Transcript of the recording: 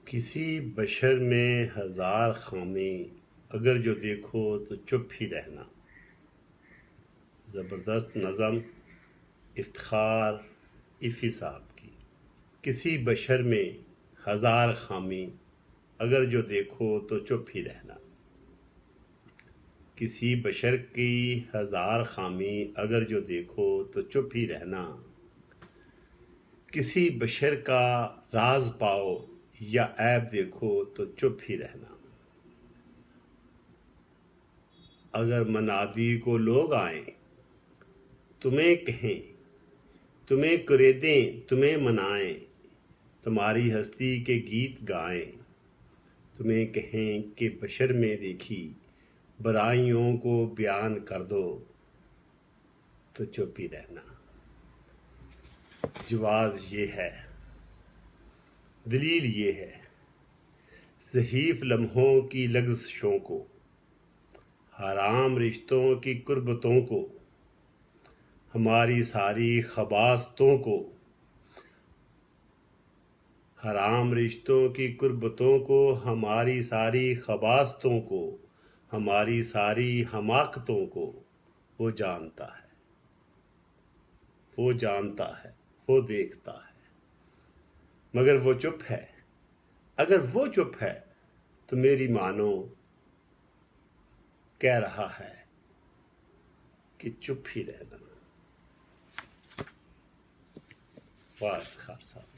کسی بشر میں ہزار خامی، اگر جو دیکھو تو چپ ہی رہنا۔ زبردست نظم افتخار عفی صاحب کی۔ کسی بشر میں ہزار خامی، اگر جو دیکھو تو چپ ہی رہنا۔ کسی بشر کی ہزار خامی، اگر جو دیکھو تو چپ ہی رہنا۔ کسی بشر کا راز پاؤ یا عیب دیکھو تو چپ ہی رہنا۔ اگر منادی کو لوگ آئیں، تمہیں کہیں، تمہیں کریدیں، تمہیں منائیں، تمہاری ہستی کے گیت گائیں، تمہیں کہیں کہ بشر میں دیکھی برائیوں کو بیان کر دو تو چپ ہی رہنا۔ جواز یہ ہے، دلیل یہ ہے، ضعیف لمحوں کی لغزشوں کو، حرام رشتوں کی قربتوں کو، ہماری ساری خباستوں کو، حرام رشتوں کی قربتوں کو، ہماری ساری خباستوں کو، ہماری ساری حماقتوں کو وہ جانتا ہے، وہ جانتا ہے، وہ دیکھتا ہے، مگر وہ چپ ہے۔ اگر وہ چپ ہے تو میری مانو کہہ رہا ہے کہ چپ ہی رہنا۔ واہ افتخار صاحب۔